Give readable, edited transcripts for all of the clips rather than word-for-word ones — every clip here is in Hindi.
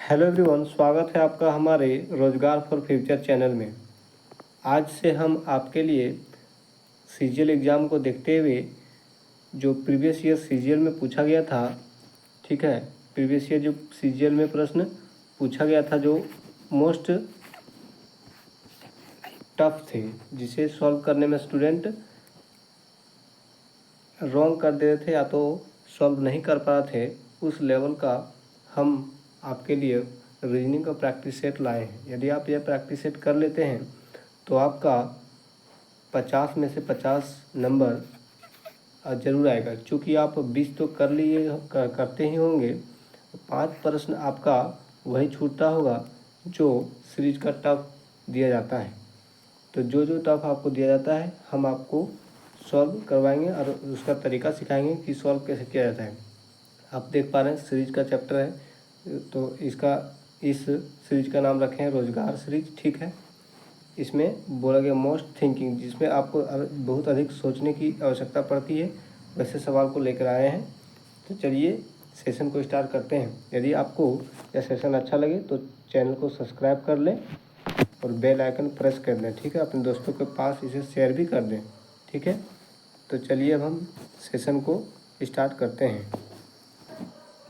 हेलो एवरीवन, स्वागत है आपका हमारे रोजगार फॉर फ्यूचर चैनल में। आज से हम आपके लिए सीजीएल एग्ज़ाम को देखते हुए जो प्रीवियस ईयर सीजीएल में पूछा गया था, ठीक है, प्रीवियस ईयर जो सीजीएल में प्रश्न पूछा गया था जो मोस्ट टफ थे, जिसे सॉल्व करने में स्टूडेंट रॉन्ग कर दे रहे थे या तो सॉल्व नहीं कर पा रहे थे, उस लेवल का हम आपके लिए रीजनिंग का प्रैक्टिस सेट लाए हैं। यदि आप यह प्रैक्टिस सेट कर लेते हैं तो आपका 50 में से 50 नंबर ज़रूर आएगा। चूँकि आप 20 तो करते ही होंगे, 5 प्रश्न आपका वही छूटता होगा जो सीरीज का टफ दिया जाता है। तो जो टफ आपको दिया जाता है हम आपको सॉल्व करवाएंगे और उसका तरीका सिखाएंगे कि सॉल्व कैसे किया जाता है। आप देख पा रहे हैं सीरीज का चैप्टर है, तो इस सीरीज का नाम रखे हैं रोजगार सीरीज, ठीक है। इसमें बोला गया मोस्ट थिंकिंग, जिसमें आपको बहुत अधिक सोचने की आवश्यकता पड़ती है, वैसे सवाल को लेकर आए हैं। तो चलिए सेशन को स्टार्ट करते हैं। यदि आपको यह सेशन अच्छा लगे तो चैनल को सब्सक्राइब कर लें और बेल आइकन प्रेस कर दें, ठीक है। अपने दोस्तों के पास इसे शेयर भी कर दें, ठीक है। तो चलिए अब हम सेशन को स्टार्ट करते हैं।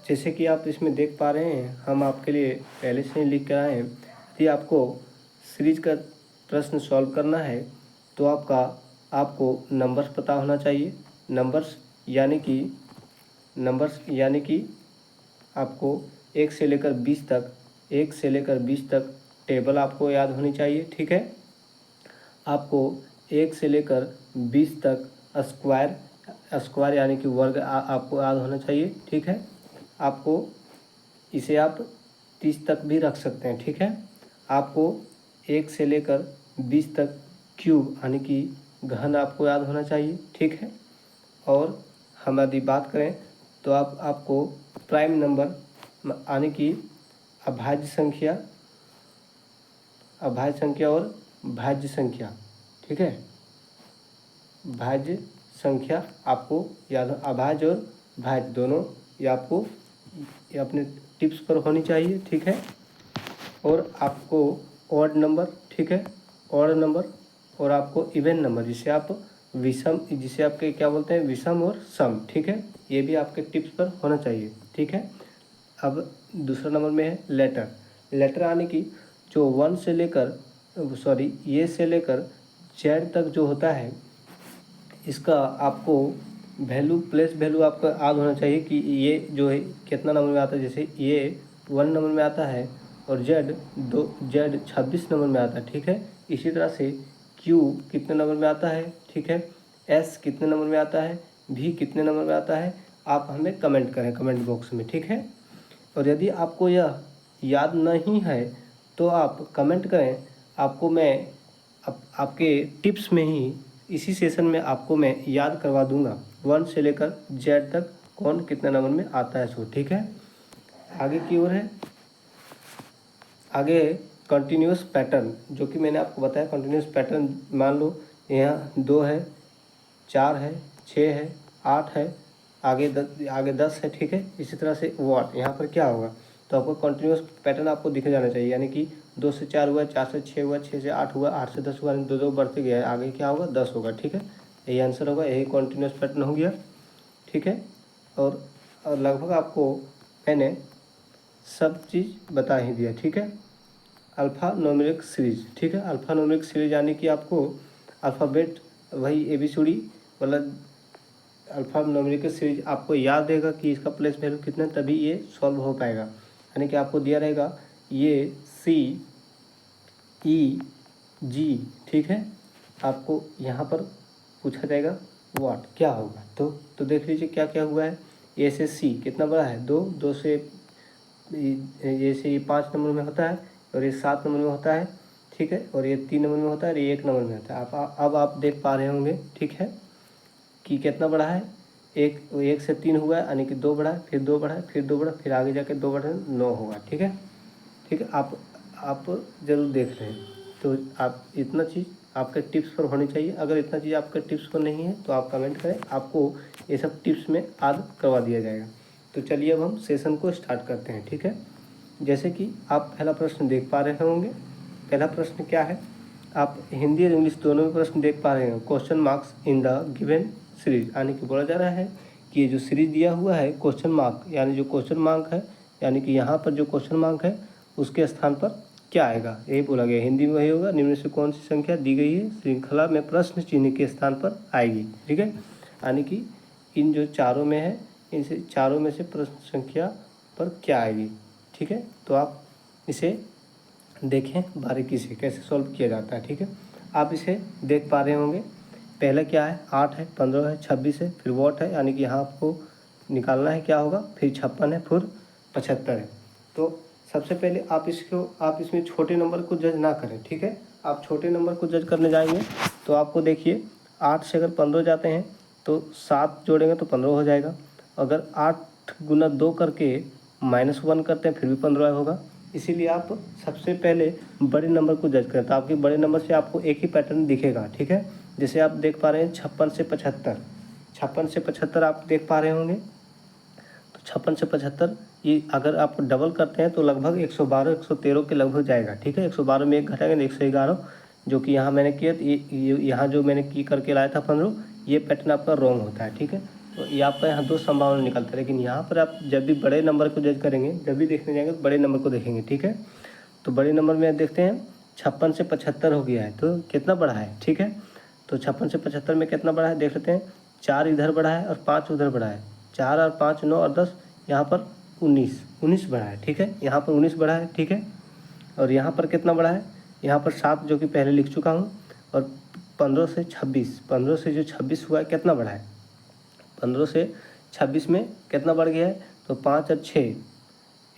जैसे कि आप इसमें देख पा रहे हैं, हम आपके लिए पहले से ही लिख कर आए हैं। यदि आपको सीरीज का प्रश्न सॉल्व करना है तो आपको नंबर्स पता होना चाहिए। नंबर्स यानी कि आपको 1 से लेकर 20 तक टेबल आपको याद होनी चाहिए, ठीक है। आपको 1 से लेकर 20 तक स्क्वायर यानी कि वर्ग आपको याद होना चाहिए, ठीक है। आपको इसे आप 30 तक भी रख सकते हैं, ठीक है। आपको 1 से लेकर 20 तक क्यूब यानी कि घन आपको याद होना चाहिए, ठीक है। और हम यदि बात करें तो आपको प्राइम नंबर यानी कि अभाज्य संख्या और भाज्य संख्या, ठीक है। भाज्य संख्या आपको याद, अभाज्य और भाज्य दोनों ये अपने टिप्स पर होनी चाहिए, ठीक है। और आपको ऑड नंबर, ठीक है, ऑड नंबर और आपको इवन नंबर जिसे आपके क्या बोलते हैं, विषम और सम, ठीक है। ये भी आपके टिप्स पर होना चाहिए, ठीक है। अब दूसरा नंबर में है लेटर यानी कि जो ए से लेकर जेड तक जो होता है, इसका आपको प्लेस वैल्यू आपका याद होना चाहिए कि ये जो है कितना नंबर में आता है। जैसे ये 1 नंबर में आता है और जेड 26 नंबर में आता है, ठीक है। इसी तरह से क्यू कितने नंबर में आता है, ठीक है। एस कितने नंबर में आता है, भी कितने नंबर में आता है, आप हमें कमेंट करें कमेंट बॉक्स में, ठीक है। और यदि आपको यह याद नहीं है तो आप कमेंट करें, आपको मैं आपके टिप्स में ही इसी सेशन में आपको मैं याद करवा दूंगा 1 से लेकर जेड तक कौन कितने नंबर में आता है, सो ठीक है। आगे की ओर है, आगे कंटिन्यूस पैटर्न, जो कि मैंने आपको बताया कंटिन्यूस पैटर्न। मान लो यहाँ 2 है, 4 है, 6 है, 8 है, आगे 10 है, ठीक है। इसी तरह से व्हाट यहाँ पर क्या होगा, तो आपको कंटिन्यूस पैटर्न आपको दिखे जाना चाहिए। यानी कि 2 से 4 हुआ, 4 से 6 हुआ, 6 से 8 हुआ, 8 से 10 हुआ, 2 बढ़ते गया है, आगे क्या होगा 10 होगा, ठीक है। यही आंसर होगा, यही कंटिन्यूस पैटर्न हो गया, ठीक है। और लगभग आपको मैंने सब चीज़ बता ही दिया, ठीक है। अल्फ़ा न्यूमेरिक सीरीज, ठीक है। अल्फ़ा न्यूमेरिक सीरीज यानी कि आपको अल्फ़ाबेट वही ABCD मतलब अल्फ़ा न्यूमेरिक सीरीज आपको याद रहेगा कि इसका प्लेस वैल्यू कितना है, तभी ये सॉल्व हो पाएगा। यानी कि आपको दिया रहेगा ये CEG, ठीक है। आपको यहाँ पर पूछा जाएगा व्हाट क्या होगा, तो देख लीजिए क्या क्या हुआ है। ए से सी कितना बड़ा है, 2 से जैसे ये 5 नंबर में होता है और ये 7 नंबर में होता है, ठीक है। और ये 3 नंबर में होता है और ये 1 नंबर में होता है। अब आप देख पा रहे होंगे, ठीक है, कि कितना बड़ा है। 1 से 3 हुआ है यानी कि 2 बढ़ा है, फिर 2 बढ़ा है, फिर 2 बढ़ा, फिर आगे जाके 2 बढ़ा 9 होगा, ठीक है, ठीक है। आप ज़रूर देख रहे हैं। तो आप इतना चीज़ आपके टिप्स पर होनी चाहिए। अगर इतना चीज़ आपके टिप्स पर नहीं है तो आप कमेंट करें, आपको ये सब टिप्स में याद करवा दिया जाएगा। तो चलिए अब हम सेशन को स्टार्ट करते हैं, ठीक है। जैसे कि आप पहला प्रश्न देख पा रहे होंगे। पहला प्रश्न क्या है, आप हिंदी और इंग्लिश दोनों में प्रश्न देख पा रहे हैं। Question marks in the given series, यानी कि बोला जा रहा है कि ये जो सीरीज दिया हुआ है क्वेश्चन मार्क, यानी जो क्वेश्चन मार्क है, यानी कि यहाँ पर जो क्वेश्चन मार्क है उसके स्थान पर क्या आएगा, यही बोला गया। हिंदी में वही होगा, निम्न से कौन सी संख्या दी गई है श्रृंखला में प्रश्न चिन्ह के स्थान पर आएगी। ठीक है, यानी कि इन जो चारों में है, इनसे चारों में से प्रश्न संख्या पर क्या आएगी। ठीक है, तो आप इसे देखें बारीकी से कैसे सॉल्व किया जाता है। ठीक है, आप इसे देख पा रहे होंगे। पहले क्या है, 8 है, 15 है, 26 है, फिर वॉट है, यानी कि यहाँ आपको निकालना है क्या होगा, फिर 56 है, फिर 75 है। तो सबसे पहले आप इसमें छोटे नंबर को जज ना करें। ठीक है, आप छोटे नंबर को जज करने जाएंगे तो आपको देखिए 8 से अगर 15 जाते हैं तो 7 जोड़ेंगे तो 15 हो जाएगा। अगर 8 गुना 2 करके -1 करते हैं फिर भी 15 होगा। इसीलिए आप सबसे पहले बड़े नंबर को जज करें, तो आपके बड़े नंबर से आपको एक ही पैटर्न दिखेगा। ठीक है, जैसे आप देख पा रहे हैं 56 से 75, 56 से 75 आप देख पा रहे होंगे। तो 56 से 75 ये अगर आप डबल करते हैं तो लगभग 112 113 के लगभग जाएगा। ठीक है, 112 में एक घटाएंगे 111, जो कि यहाँ मैंने किया, ये यहाँ जो मैंने की करके लाया था 15, ये पैटर्न आपका रॉन्ग होता है। ठीक है, तो ये आपका यहाँ 2 संभावना निकलता है, लेकिन यहाँ पर आप जब भी बड़े नंबर को जज करेंगे, जब भी देखने जाएंगे तो बड़े नंबर को देखेंगे। ठीक है, तो बड़े नंबर में देखते हैं 56 से 75 हो गया है, तो कितना बढ़ा है। ठीक है, तो 56 से 75 में कितना बढ़ा है देख लेते हैं। 4 इधर बढ़ा है और 5 उधर बढ़ा है, 4 और 5 9 और 10, यहाँ पर 19 बढ़ा है। ठीक है, यहाँ पर 19 बढ़ा है। ठीक है, और यहाँ पर कितना बढ़ा है, यहाँ पर 7 जो कि पहले लिख चुका हूँ, और 15 से 26, 15 से जो 26 हुआ है कितना बढ़ा है, 15 से 26 में कितना बढ़ गया है, तो 5 और 6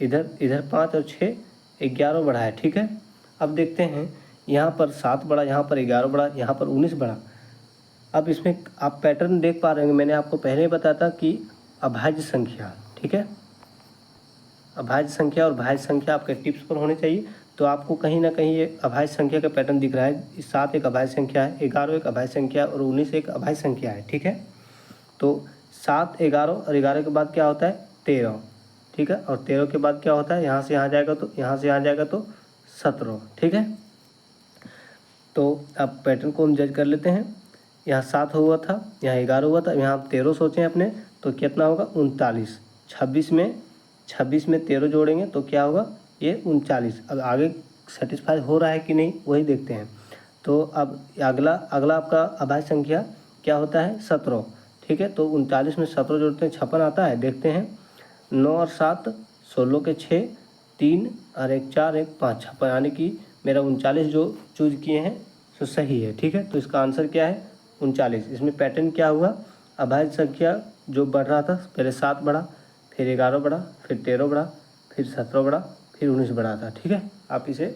इधर 5 और 6 11 बढ़ा है। ठीक है, अब देखते हैं यहाँ पर 7 बढ़ा, यहाँ पर 11 बढ़ा, यहाँ पर 19 बढ़ा। अब इसमें आप पैटर्न देख पा रहे होंगे, मैंने आपको पहले ही बताया था कि अभाज्य संख्या, ठीक है, अभाज्य संख्या और भाज्य संख्या आपके टिप्स पर होने चाहिए। तो आपको कहीं ना कहीं ये अभाज्य संख्या का पैटर्न दिख रहा है। 7 एक अभाज्य संख्या है, 11 एक अभाज्य संख्या और 19 एक अभाज्य संख्या है। ठीक है, तो 7 11 और 11 के बाद क्या होता है 13। ठीक है, और 13 के बाद क्या होता है, यहाँ से यहाँ जाएगा तो यहाँ से यहाँ जाएगा तो 17। ठीक है, तो अब पैटर्न को हम जज कर लेते हैं। यहाँ 7 हुआ था, यहाँ 11 हुआ था, यहाँ 13 सोचें अपने, तो कितना होगा 39। 26 में 13 जोड़ेंगे तो क्या होगा, ये 39। अब आगे सेटिस्फाई हो रहा है कि नहीं वही देखते हैं। तो अब अगला आपका अभाज्य संख्या क्या होता है 17। ठीक है, तो 39 में 17 जोड़ते हैं 56 आता है। देखते हैं 9 और 7 16 के 6, 3 और 1 4 1 5 56, यानी कि मेरा 39 जो चूज किए हैं तो सही है। ठीक है, तो इसका आंसर क्या है 39। इसमें पैटर्न क्या हुआ, अभाज्य संख्या जो बढ़ रहा था, पहले 7 बढ़ा, फिर 11 बढ़ा, फिर 13 बढ़ा, फिर 17 बढ़ा, फिर 19 बढ़ा था। ठीक है, आप इसे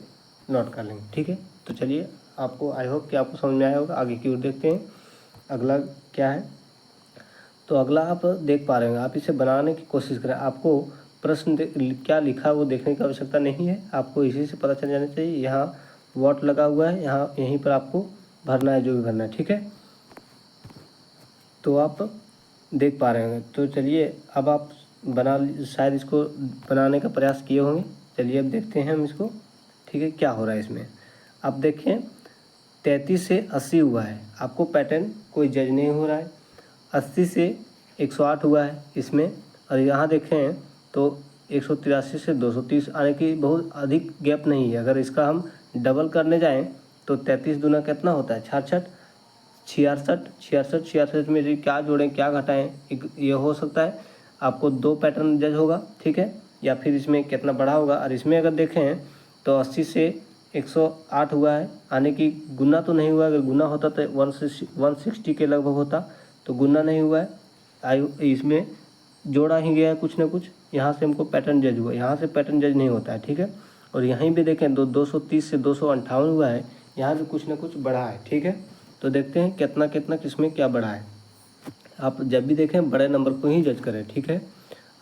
नोट कर लेंगे। ठीक है, तो चलिए आपको आई होप कि आपको समझ में आया होगा। आगे की ओर देखते हैं अगला क्या है। तो अगला आप देख पा रहे हैं, आप इसे बनाने की कोशिश करें। आपको प्रश्न क्या लिखा वो देखने की आवश्यकता नहीं है, आपको इसी से पता चल जाना चाहिए। यहाँ वॉट लगा हुआ है, यहाँ यहीं पर आपको भरना है जो भी भरना है। ठीक है, तो आप देख पा रहे होंगे। तो चलिए अब आप शायद इसको बनाने का प्रयास किए होंगे। चलिए अब देखते हैं हम इसको। ठीक है, क्या हो रहा है इसमें, आप देखें 33 से 80 हुआ है, आपको पैटर्न कोई जज नहीं हो रहा है। 80 से 108 हुआ है इसमें, और यहाँ देखें तो 183 से 230 आने की बहुत अधिक गैप नहीं है। अगर इसका हम डबल करने जाएं तो 33 दूना कितना होता है 66, 66 में जी क्या जोड़ें क्या घटाएं, ये हो सकता है आपको 2 पैटर्न जज होगा। ठीक है, या फिर इसमें कितना बड़ा होगा। और इसमें अगर देखें तो 80 से 108 हुआ है, आने की गुना तो नहीं हुआ। अगर गुना होता तो 160 के लगभग होता, तो गुना नहीं हुआ है। इसमें जोड़ा ही गया है कुछ ना कुछ, यहाँ से हमको पैटर्न जज हुआ, यहाँ से पैटर्न जज नहीं होता है। ठीक है, और यहीं भी देखें 230 से 258 हुआ है, यहाँ भी कुछ ना कुछ बढ़ा है। ठीक है, तो देखते हैं कितना कितना किसमें क्या बढ़ा है। आप जब भी देखें बड़े नंबर को ही जज करें। ठीक है,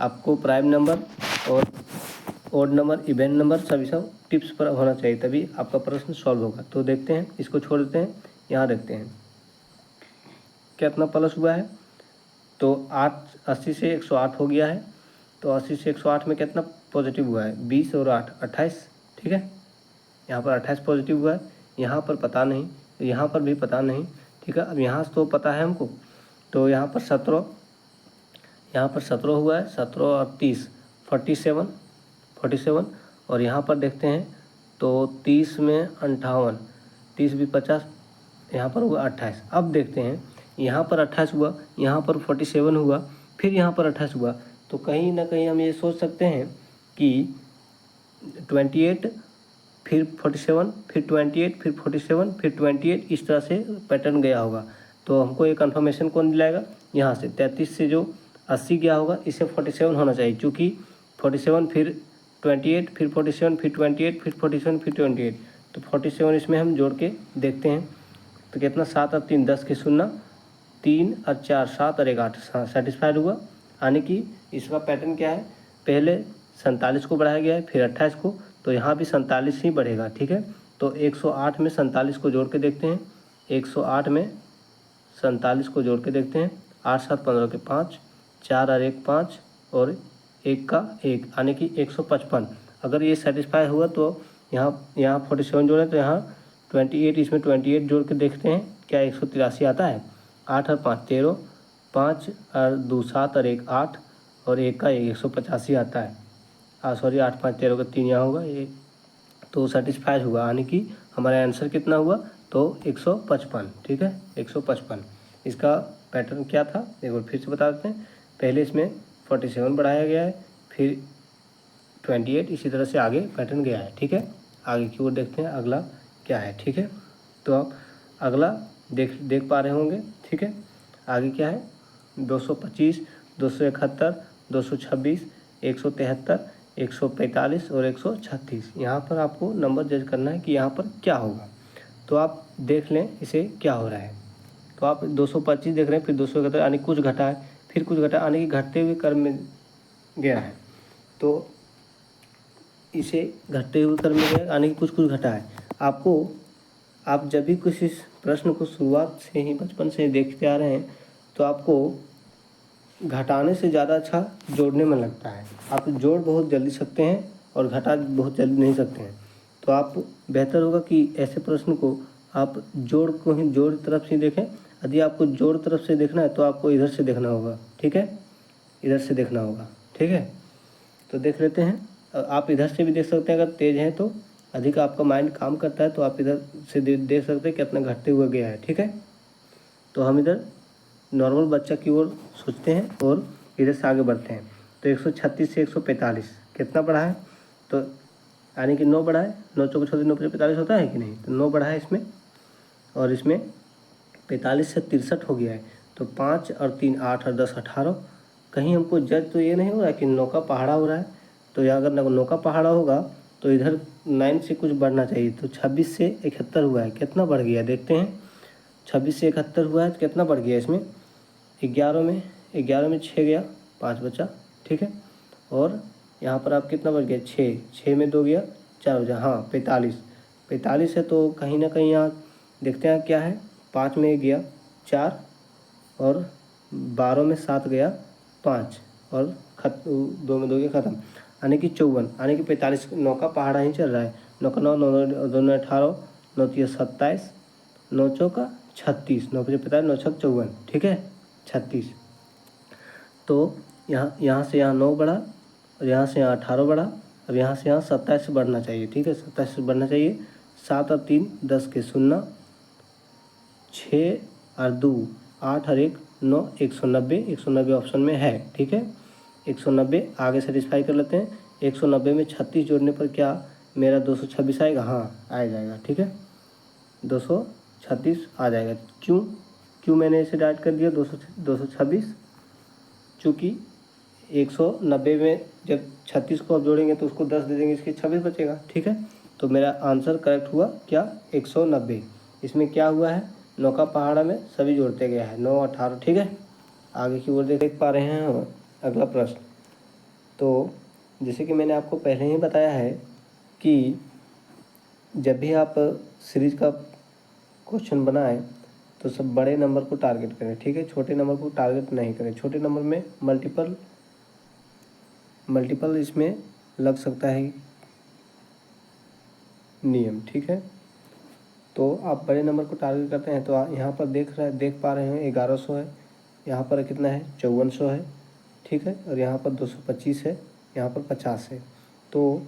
आपको प्राइम नंबर और ओड नंबर इवेन नंबर सभी सब टिप्स पर होना चाहिए, तभी आपका प्रश्न सॉल्व होगा। तो देखते हैं, इसको छोड़ देते हैं, यहाँ देखते हैं कितना प्लस हुआ है। तो 80 से 108 हो गया है, तो 80 से 108 में कितना पॉजिटिव हुआ है, 20 और 8 28, ठीक है। यहाँ पर 28 पॉजिटिव हुआ है, यहाँ पर पता नहीं, यहाँ पर भी पता नहीं, ठीक है। अब यहाँ से तो पता है हमको, तो यहाँ पर 17, यहाँ पर 17 हुआ है, 17 और 30 47 और यहाँ पर देखते हैं तो 30 में 58, 30 भी 50, यहाँ पर हुआ 28। अब देखते हैं यहाँ पर 28 हुआ, यहाँ पर 47 हुआ, फिर यहाँ पर 28 हुआ, तो कहीं ना कहीं हम ये सोच सकते हैं कि 28 फिर 47 फिर 28 फिर 47 फिर 28, इस तरह से पैटर्न गया होगा। तो हमको ये कन्फर्मेशन कौन दिलाएगा, यहाँ से 33 से जो 80 गया होगा, इससे 47 होना चाहिए, क्योंकि 47 फिर 28 फिर 47 फिर 28 फिर 47 फिर 28, तो 47 इसमें हम जोड़ के देखते हैं तो कितना, 7 और 3 10 के 0, 3 और 4 7 और 1 8, सेटिस्फाइड हुआ। यानी कि इसका पैटर्न क्या है, पहले 47 को बढ़ाया गया है, फिर 28 को, तो यहाँ भी 47 ही बढ़ेगा, ठीक है। तो 108 में 47 को जोड़ के देखते हैं, 108 में 47 को जोड़ के देखते हैं, 8 7 15 के 5, 4 और 1 5 और 1 का 1, यानी कि 155। अगर ये सेटिस्फाई हुआ तो यहाँ 47 जोड़ें तो यहाँ 28, इसमें 28 जोड़ के देखते हैं क्या 183 आता है। 8 और 5 13, 5 और 2 7 और 1 8 और 1 का 185 आता है। सॉरी 8 5 13 का 3 यहाँ होगा, ये तो सेटिस्फाई हुआ, यानी कि हमारा आंसर कितना हुआ, तो 155, ठीक है, 155। इसका पैटर्न क्या था एक बार फिर से बता देते हैं। पहले इसमें 47 बढ़ाया गया है, फिर 28, इसी तरह से आगे पैटर्न गया है, ठीक है। आगे की ओर देखते हैं अगला क्या है, ठीक है। तो आप अगला देख पा रहे होंगे, ठीक है। आगे क्या है, 225 271 226 173 145 और 136। यहाँ पर आपको नंबर जज करना है कि यहाँ पर क्या होगा, तो आप देख लें इसे क्या हो रहा है। तो आप 225 देख रहे हैं, फिर 271, यानी कुछ घटा है, फिर कुछ घटा, यानी कि घटते हुए क्रम में गया है, तो इसे घटते हुए क्रम में गया, यानी कि कुछ घटा है। आप जब भी कुछ इस प्रश्न को शुरुआत से ही बचपन से देखते आ रहे हैं, तो आपको घटाने से ज़्यादा अच्छा जोड़ने में लगता है। आप जोड़ बहुत जल्दी सकते हैं और घटा बहुत जल्दी नहीं सकते हैं, तो आप बेहतर होगा कि ऐसे प्रश्न को आप जोड़ को ही जोड़ तरफ से देखें। यदि आपको जोड़ तरफ से देखना है तो आपको इधर से देखना होगा, ठीक है, इधर से देखना होगा, ठीक है। तो देख लेते हैं, आप इधर से भी देख सकते हैं, अगर तेज़ हैं तो अधिक आपका माइंड काम करता है तो आप इधर से देख सकते हैं कितना घटते हुए गया है, ठीक है। तो हम इधर नॉर्मल बच्चा की ओर सोचते हैं और इधर से आगे बढ़ते हैं। तो 136 से 145 कितना बढ़ा है, तो यानी कि 9 बढ़ा है, 9 चौको 36 9 5 45 होता है कि नहीं, तो 9 बढ़ा है इसमें, और इसमें 45 से 63 हो गया है, तो 5 और 3 8 और 10 18। कहीं हमको जज तो ये नहीं हो रहा है कि 9 का पहाड़ा हो रहा है, तो यहाँ अगर 9 का पहाड़ा होगा तो इधर 9 से कुछ बढ़ना चाहिए, तो 26 से 71 हुआ है, कितना बढ़ गया देखते हैं। 26 से 71 हुआ है तो कितना बढ़ गया इसमें, 11 में 6 गया, 5 बचा, ठीक है। और यहाँ पर आप कितना बढ़ गया, 6 में 2 गया, 4 बचा, हाँ 45 है, तो कहीं ना कहीं यहाँ देखते हैं क्या है, 5 में गया 4 और 12 में 7 गया 5 और 2 में 2 गया ख़त्म, यानी कि 54, यानी कि 45। 9 का पहाड़ा ही चल रहा है, 9 का 9 9 2 9 18 9 3 27 9 चौका 36 9 5 45 9 6 54, ठीक है 36। तो यहाँ से यहाँ 9 बढ़ा और यहाँ से यहाँ 18 बढ़ा, अब यहाँ से यहाँ 27 से बढ़ना चाहिए, ठीक है 27 से बढ़ना चाहिए। 7 और 3 10 के 0, 6 और 2 8 और 1 9, 190 ऑप्शन में है, ठीक है 190। आगे सेटिस्फाई कर लेते हैं, 190 में 36 जोड़ने पर क्या मेरा 226 आएगा, हाँ आ जाएगा, ठीक है 236 आ जाएगा। क्यों मैंने इसे डाइट कर दिया 226, चूँकि 190 में जब 36 को आप जोड़ेंगे तो उसको 10 दे देंगे, इसके 26 बचेगा, ठीक है। तो मेरा आंसर करेक्ट हुआ क्या, 190। इसमें क्या हुआ है, 9 का पहाड़ा में सभी जोड़ते गया है, 9 18, ठीक है। आगे की ओर देख पा रहे हैं हम अगला प्रश्न। तो जैसे कि मैंने आपको पहले ही बताया है कि जब भी आप सीरीज का क्वेश्चन बनाएं तो सब बड़े नंबर को टारगेट करें, ठीक है, छोटे नंबर को टारगेट नहीं करें। छोटे नंबर में मल्टीपल इसमें लग सकता है नियम, ठीक है। तो आप बड़े नंबर को टारगेट करते हैं तो यहाँ पर देख पा रहे हैं 1100 है, यहाँ पर कितना है 5400 है, ठीक है, और यहाँ पर 225 है, यहाँ पर 50 है। तो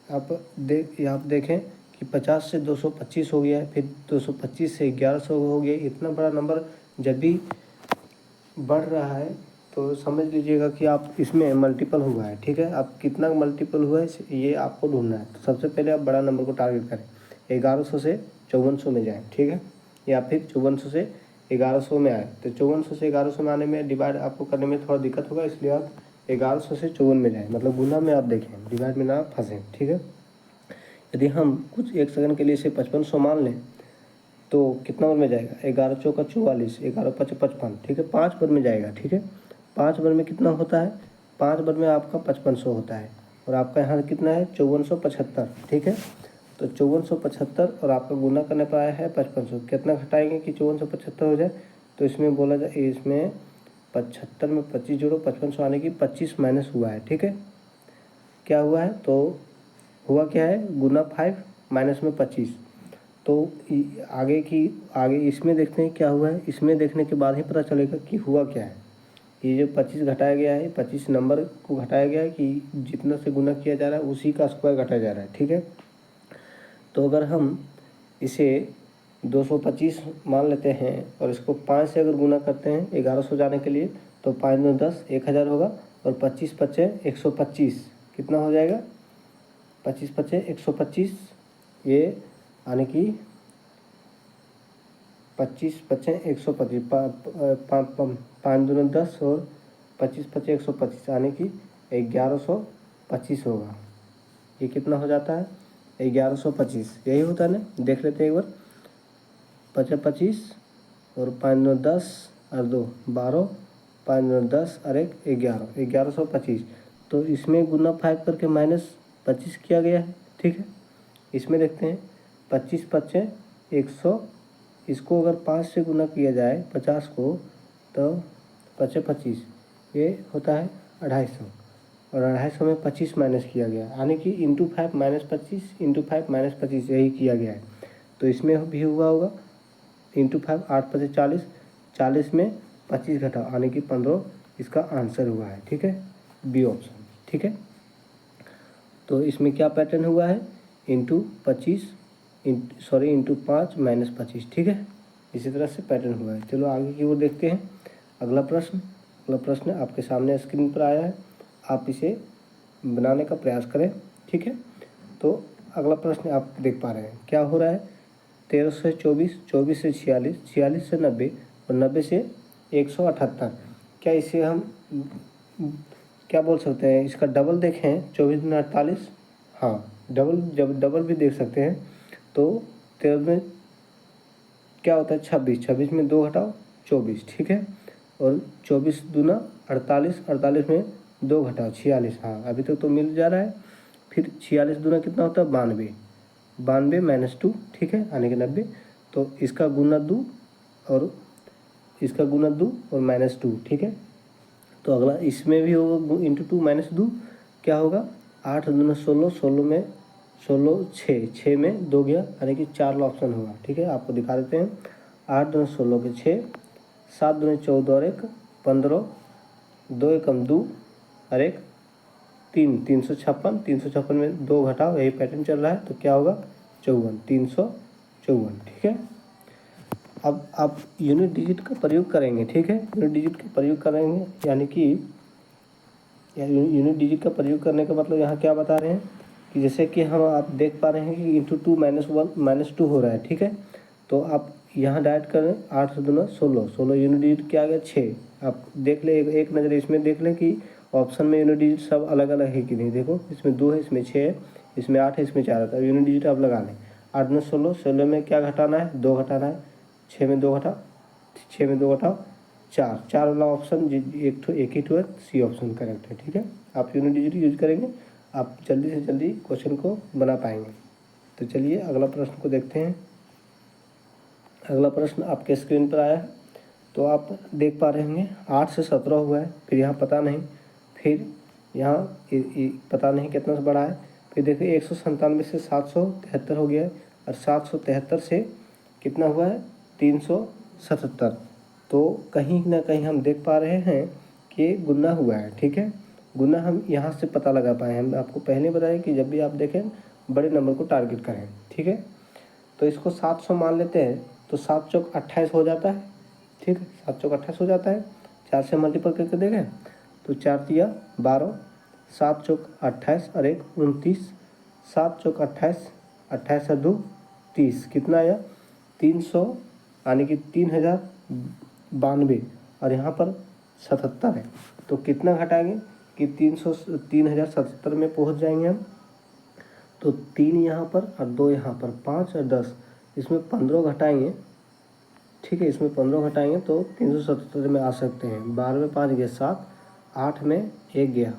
आप देखें कि 50 से 225 हो गया है, फिर 225 से 1100 हो गया। इतना बड़ा नंबर जब भी बढ़ रहा है तो समझ लीजिएगा कि आप इसमें मल्टीपल हुआ है, ठीक है। आप कितना मल्टीपल हुआ है ये आपको ढूंढना है। तो सबसे पहले आप बड़ा नंबर को टारगेट करें, 1100 से 5400 में जाएँ, ठीक है, या फिर 5400 से 1100 में आए। तो 5400 से 1100 में आने में डिवाइड आपको करने में थोड़ा दिक्कत होगा, इसलिए आप 1100 से 54 में जाएँ, मतलब गुना में आप देखें, डिवाइड में ना फंसें, ठीक है। यदि हम कुछ 1 सेकंड के लिए इसे 5500 मान लें तो कितना बार में जाएगा, 11 चौका 44, 11 पच 55, ठीक है, 5 बार में जाएगा, ठीक है। 5 बार में कितना होता है, 5 बार में आपका 5500 होता है, और आपका यहाँ कितना है 5475, ठीक है। तो 5475 और आपका गुना करने पर आया है 5500। कितना घटाएंगे कि 5475 हो जाए, तो इसमें बोला जाए, इसमें 75 में 25 जोड़ो, 5500 आने की 25 माइनस हुआ है, ठीक है। क्या हुआ है, तो हुआ क्या है, गुना 5 माइनस में 25। तो आगे इसमें देखते हैं क्या हुआ है। इसमें देखने के बाद ही पता चलेगा कि हुआ क्या है। ये जो 25 घटाया गया है, 25 नंबर को घटाया गया है कि जितना से गुना किया जा रहा है उसी का स्क्वायर घटाया जा रहा है, ठीक है। तो अगर हम इसे 225 मान लेते हैं और इसको 5 से अगर गुना करते हैं 1100 जाने के लिए, तो 5 में 10 1000 होगा, और 25 पचे 125 कितना हो जाएगा, 25 पचे 125, ये यानी कि 25 पचे 125, 5 दूनी 10 और 25 पचे 125 यानी कि 1125 होगा। ये कितना हो जाता है, 1125, यही होता है ना। देख लेते हैं एक बार, 25 और 5 दूनी 10 और 2 12, 5 दूनी 10 और 1 11, 1125। तो इसमें गुना 5 करके माइनस 25 किया गया है, ठीक है। इसमें देखते हैं 25 पचे 100, इसको अगर 5 से गुना किया जाए 50 को, तो 25 25, ये होता है 250, और 250 में 25 माइनस किया गया, यानी कि इंटू 5 माइनस 25 इंटू 5 माइनस 25 यही किया गया है। तो इसमें भी हुआ होगा इंटू 5, 8 पचे 40, 40 में 25 घटाओ यानी कि 15, इसका आंसर हुआ है, ठीक है, बी ऑप्शन, ठीक है। तो इसमें क्या पैटर्न हुआ है, इंटू 25 इंटू 5 माइनस 25, ठीक है। इसी तरह से पैटर्न हुआ है। चलो आगे की ओर देखते हैं। अगला प्रश्न आपके सामने स्क्रीन पर आया है, आप इसे बनाने का प्रयास करें, ठीक है। तो अगला प्रश्न आप देख पा रहे हैं क्या हो रहा है, 13 से 24, 24 से 46, 46 से 90 और 90 से 178। क्या इसे हम क्या बोल सकते हैं, इसका डबल देखें, 24 में 48, हाँ डबल भी देख सकते हैं। तो 13 में क्या होता है 26, 26 में 2 घटाओ 24, ठीक है, और 24 दूना 48, 48 में 2 घटाओ 46, हाँ अभी तक तो मिल जा रहा है। फिर 46 दूना कितना होता है 92, 92 माइनस 2, ठीक है, यानी कि 90। तो इसका गुना 2 और इसका गुना 2 और माइनस 2, ठीक है। तो अगला इसमें भी होगा इंटू 2 माइनस 2, क्या होगा, 8 दूना 16, 16 में 16 6 में 2 गया, यानी कि 4 ऑप्शन होगा, ठीक है। आपको दिखा देते हैं, 8 दूना 16 के 6, 7 दूना 14 और 1 15, 2 एकम 2 और 1 3, 356, 356 में 2 घटाओ, यही पैटर्न चल रहा है। तो क्या होगा 54, 354, ठीक है। अब आप यूनिट डिजिट का प्रयोग करेंगे, ठीक है, यूनिट डिजिट का प्रयोग करेंगे, यानी कि यूनिट डिजिट का प्रयोग करने का मतलब यहाँ क्या बता रहे हैं कि जैसे कि हम आप देख पा रहे हैं कि इंटू 2 माइनस 1 माइनस 2 हो रहा है, ठीक है। तो आप यहाँ डायरेक्ट करें, 8 से दूना 16, 16 यूनिट डिजिट क्या आ गया 6। आप देख लें, एक नज़र इसमें देख लें कि ऑप्शन में यूनिट डिजिट सब अलग अलग है कि नहीं। देखो इसमें 2 है, इसमें 6 है, इसमें 8 है, इसमें 4 है। तो यूनिट डिजिट आप लगा लें, 8 दूना 16, 16 में क्या घटाना है 2 घटाना है, 6 में 2 घटाओ, 6 में 2 घटाओ 4, 4 वाला ऑप्शन एक ही है, सी ऑप्शन करेक्ट है, ठीक है। आप यूनिट डिजिट यूज करेंगे, आप जल्दी से जल्दी क्वेश्चन को बना पाएंगे। तो चलिए अगला प्रश्न को देखते हैं। अगला प्रश्न आपके स्क्रीन पर आया है, तो आप देख पा रहे होंगे 8 से 17 हुआ है, फिर यहाँ पता नहीं, फिर यहाँ पता नहीं कितना से बढ़ा है। फिर देखिए 197 से 773 हो गया है, और 773 से कितना हुआ है 377। तो कहीं ना कहीं हम देख पा रहे हैं कि गुना हुआ है। ठीक है, गुना हम यहाँ से पता लगा पाए। हम आपको पहले बताया कि जब भी आप देखें बड़े नंबर को टारगेट करें। ठीक है, तो इसको 700 मान लेते हैं, तो 7 चौक 28 हो जाता है। ठीक है, 7 चौक 28 हो जाता है। 4 से मल्टीपल करके देखें तो 4 तिया 12, 7 चौक 28 और 1 29, 7 चौक 28, 28 और 2 30, कितना आया 300, यानी कि 3092, और यहाँ पर 77 है। तो कितना घटाएंगे कि 3077 में पहुँच जाएंगे हम। तो 3 यहाँ पर और 2 यहाँ पर, 5 और 10, इसमें 15 घटाएंगे। ठीक है, इसमें 15 घटाएंगे तो 377 में आ सकते हैं। 12 में 5 गया 7, 8 में 1 गया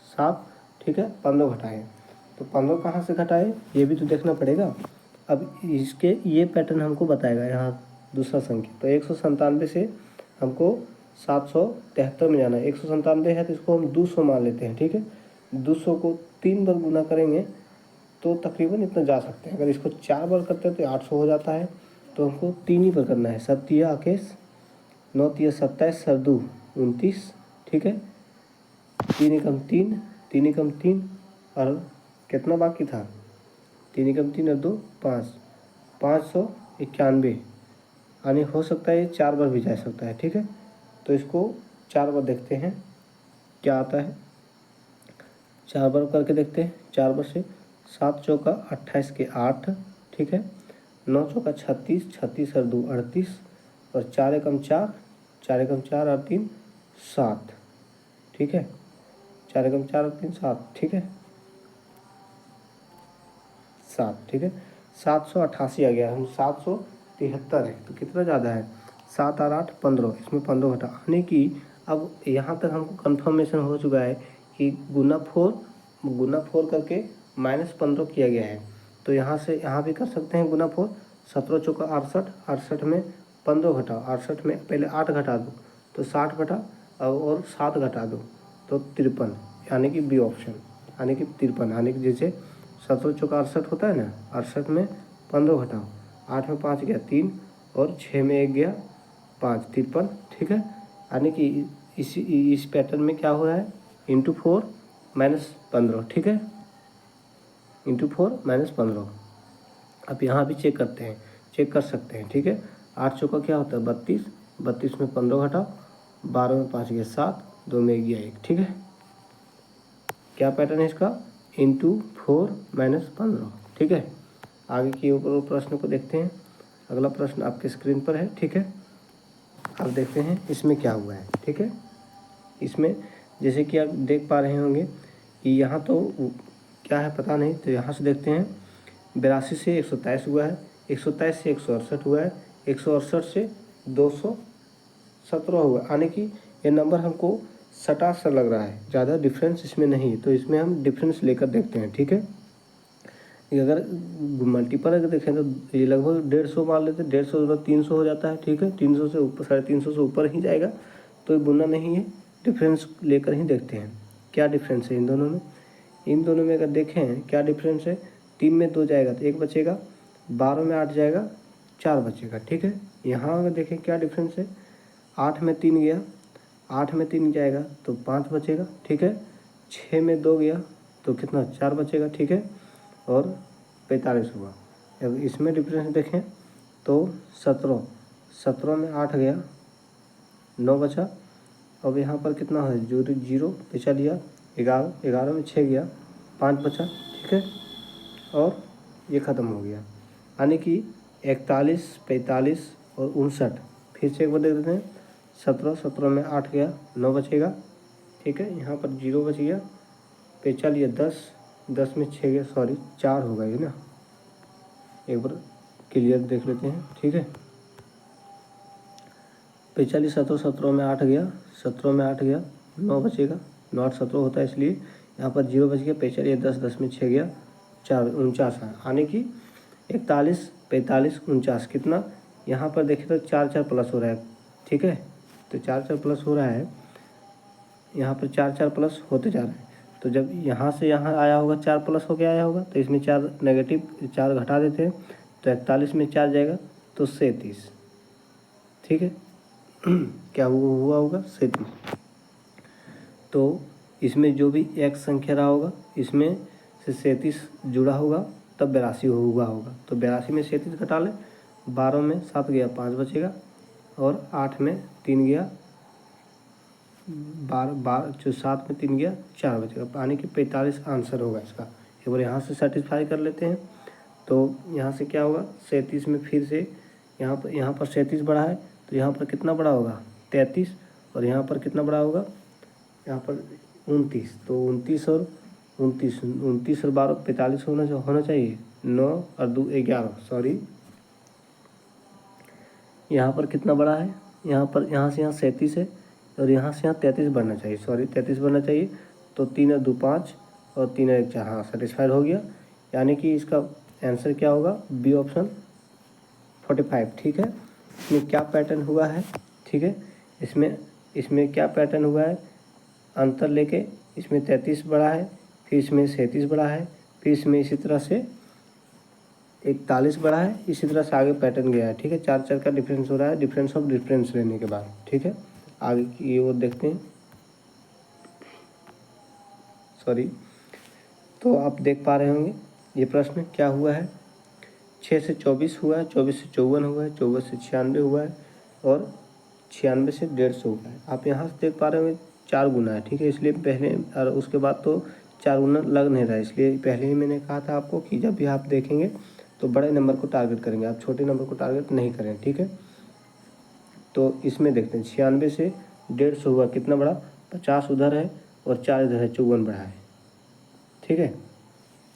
7। ठीक है, 15 घटाएँ, तो 15 कहाँ से घटाए ये भी तो देखना पड़ेगा। अब इसके ये पैटर्न हमको बताएगा यहाँ दूसरा संख्या। तो 197 से हमको 773 में जाना है। 197 है तो इसको हम 200 मान लेते हैं। ठीक है, 200 को 3 बार गुना करेंगे तो तकरीबन इतना जा सकते हैं। अगर इसको 4 बार करते हैं तो 800 हो जाता है। तो हमको 3 ही बार करना है। 7 तिया 21, 9 तिया 27, सर 2 29। ठीक है, 3 एकम 3, 3 एकम 3, और कितना बाकी था 3 एकम 3 और 2 5, 591, यानी हो सकता है ये 4 बार भी जा सकता है। ठीक है, तो इसको 4 बार देखते हैं क्या आता है। 4 बार करके देखते हैं। 4 बार से 7 चौका 28 के 8। ठीक है, 9 चौका 36, 36 और 2 38, और 4 एकम 4, 4 एकम 4 और 3 7। ठीक है, 4 एकम 4 और 3 7। ठीक है, 7। ठीक है, 788 आ गया। हम 773 है तो कितना ज़्यादा है 7 और 8 15, इसमें 15 घटा, यानी कि अब यहाँ तक हमको कन्फर्मेशन हो चुका है कि गुना 4 करके -15 किया गया है। तो यहाँ से यहाँ भी कर सकते हैं गुना 4। 17 चौका 68, 68 में 15 घटाओ, 68 में पहले 8 घटा दो तो 60 घटा, और 7 घटा दो तो 53, यानी कि बी ऑप्शन, यानी कि 53, यानी कि जैसे 17 चौका 68 होता है ना, 68 में 15 घटाओ, 8 में 5 गया 3, और 6 में 1 गया 5, 53। ठीक है, यानी कि इस पैटर्न में क्या हो रहा है इंटू 4 -15। ठीक है, इंटू 4 -15। अब यहाँ भी चेक करते हैं, चेक कर सकते हैं। ठीक है, 8 चौका क्या होता है 32, 32 में 15 घटाओ, 12 में 5 गया 7, 2 में 1 गया 1। ठीक है, क्या पैटर्न है इसका इंटू 4 -15। ठीक है, आगे के ऊपर प्रश्न को देखते हैं। अगला प्रश्न आपके स्क्रीन पर है। ठीक है, अब देखते हैं इसमें क्या हुआ है। ठीक है, इसमें जैसे कि आप देख पा रहे होंगे कि यहाँ तो क्या है पता नहीं, तो यहाँ से देखते हैं 82 से 123 हुआ है, 123 से 168 हुआ है, 168 से 217 हुआ, यानी कि ये नंबर हमको सटा सा लग रहा है, ज़्यादा डिफरेंस इसमें नहीं। तो इसमें हम डिफरेंस लेकर देखते हैं। ठीक है, अगर मल्टीपल अगर देखें तो ये लगभग 150 मान लेते हैं, 150 300 हो जाता है। ठीक है, 300 से ऊपर 350 से ऊपर ही जाएगा तो बुना नहीं है, डिफरेंस लेकर ही देखते हैं क्या डिफरेंस है इन दोनों में। इन दोनों में अगर देखें क्या डिफरेंस है, 3 में 2 जाएगा तो 1 बचेगा, 12 में 8 जाएगा 4 बचेगा। ठीक है, यहाँ अगर देखें क्या डिफरेंस है, 8 में 3 गया, 8 में 3 जाएगा तो 5 बचेगा। ठीक है, 6 में 2 गया तो कितना 4 बचेगा। ठीक है, और 45 हुआ। अब इसमें डिफरेंस देखें तो 17 में 8 गया 9 बचा। अब यहाँ पर कितना है 0 बचा लिया, 11 में 6 गया 5 बचा। ठीक है, और ये ख़त्म हो गया, यानी कि 41 45 और 59। फिर से एक बार देख देते हैं, 17 में 8 गया 9 बचेगा। ठीक है, यहाँ पर 0 बच गया, पेचा लिया 10 में 6 गया, सॉरी 4 होगा ये ना, एक बार क्लियर देख लेते हैं। ठीक है, 45 17 में 8 गया, 17 में 8 गया 9 बचेगा, 9 8 17 होता है, इसलिए यहाँ पर 0 बच गया, पेचा लिया 10 में 6 गया 4, 49 है, यानी कि 41 45 49 कितना, यहाँ पर देखें तो 4 4 प्लस हो रहा है। ठीक है, तो 4 4 प्लस हो रहा है, यहाँ पर 4 4 प्लस होते जा रहा है। तो जब यहाँ से यहाँ आया होगा 4 प्लस होके आया होगा, तो इसमें 4 नेगेटिव 4 घटा देते हैं, तो 41 में 4 जाएगा तो 37। ठीक है क्या हुआ होगा 37। तो इसमें जो भी x संख्या रहा होगा इसमें से 37 जुड़ा होगा तब 82 हुआ होगा। तो 82 में 37 घटा लें, 12 में 7 गया 5 बचेगा, और 8 में 3 गया 12 जो 7 में 3 गया 4 बचेगा, यानी कि 45 आंसर होगा इसका। एक बार यहाँ से सेटिस्फाई कर लेते हैं। तो यहाँ से क्या होगा 37 में फिर से यहाँ पर 37 बढ़ा है, तो यहाँ पर कितना बड़ा होगा 33, और यहाँ पर कितना बड़ा होगा यहाँ पर 29। तो 29 और 12 45 होना चाहिए। 9 और 2 11, सॉरी यहाँ पर कितना बड़ा है, यहाँ से यहाँ 37 है, और यहाँ से यहाँ 33 बढ़ना चाहिए, सॉरी 33 बढ़ना चाहिए। तो 3 और 2 5 और 3 और 1 4, हाँ सेटिस्फाइड हो गया। यानी कि इसका आंसर क्या होगा बी ऑप्शन 45। ठीक है, इसमें क्या पैटर्न हुआ है, ठीक है, इसमें क्या पैटर्न हुआ है, अंतर लेके इसमें 33 बढ़ा है, फिर इसमें 37 बढ़ा है, फिर इसमें इसी तरह से 41 बढ़ा है, इसी तरह से आगे पैटर्न गया है। ठीक है, 4 4 का डिफरेंस हो रहा है, डिफरेंस ऑफ डिफरेंस लेने के बाद। ठीक है, आगे की ओर देखते हैं। सॉरी, तो आप देख पा रहे होंगे ये प्रश्न क्या हुआ है, 6 से 24 हुआ है, 24 से 54 हुआ है, 54 से 96 हुआ है, और 96 से 150 हुआ है। आप यहाँ से देख पा रहे होंगे 4 गुना है। ठीक है, इसलिए पहले और उसके बाद तो 4 गुना लग नहीं रहा है, इसलिए पहले ही मैंने कहा था आपको कि जब भी आप देखेंगे तो बड़े नंबर को टारगेट करेंगे, आप छोटे नंबर को टारगेट नहीं करें। ठीक है, तो इसमें देखते हैं 96 से 150 हुआ कितना बड़ा, 50 उधर है और 4 इधर है, 54 बढ़ा है। ठीक है,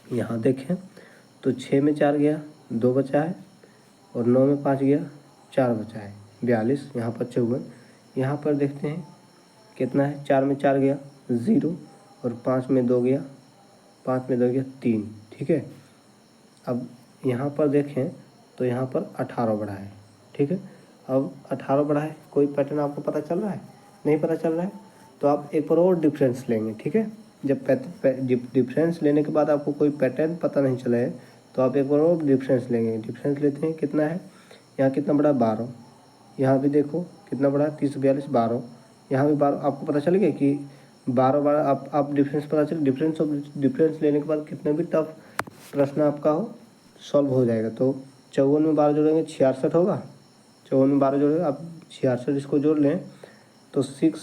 यहाँ देखें तो 6 में 4 गया 2 बचा है, और 9 में 5 गया 4 बचा है 42, यहाँ पर 54। यहाँ पर देखते हैं कितना है, 4 में 4 गया 0, और 5 में 2 गया 3। ठीक है, अब यहाँ पर देखें तो यहाँ पर 18 बढ़ा है। ठीक है, अब 18 बढ़ा है, कोई पैटर्न आपको पता चल रहा है, नहीं पता चल रहा है, तो आप एक बार और डिफरेंस लेंगे। ठीक है, जब डिफरेंस लेने के बाद आपको कोई पैटर्न पता नहीं चला है तो आप एक बार और डिफरेंस लेंगे। डिफरेंस लेते हैं, कितना है, यहाँ कितना बड़ा 12, यहाँ भी देखो कितना बड़ा 30 42 12, यहाँ भी 12। आपको पता चल गया कि 12 आप डिफरेंस पता चल, डिफरेंस लेने के बाद कितने भी टफ प्रश्न आपका हो सॉल्व हो जाएगा। तो 54 में 12 जोड़ेंगे 66 होगा, 54 में 12 जोड़ेंगे आप 66, इसको जोड़ लें तो 6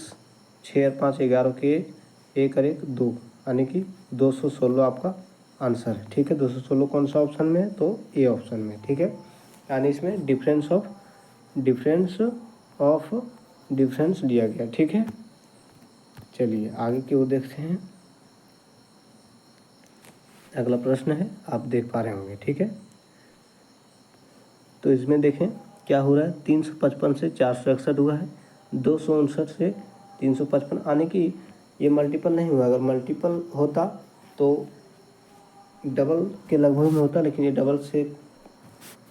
6 और 5 11 के 1 और 1 2, यानी कि 216 आपका आंसर है। ठीक है, 216 कौन सा ऑप्शन में है, तो ए ऑप्शन में। ठीक है, यानी इसमें डिफरेंस ऑफ डिफरेंस दिया गया। ठीक है, चलिए आगे की ओर देखते हैं। अगला प्रश्न है, आप देख पा रहे होंगे। ठीक है, तो इसमें देखें क्या हो रहा है, 355 से 461 हुआ है, 259 से 355, आने की ये मल्टीपल नहीं हुआ। अगर मल्टीपल होता तो डबल के लगभग में होता, लेकिन ये डबल से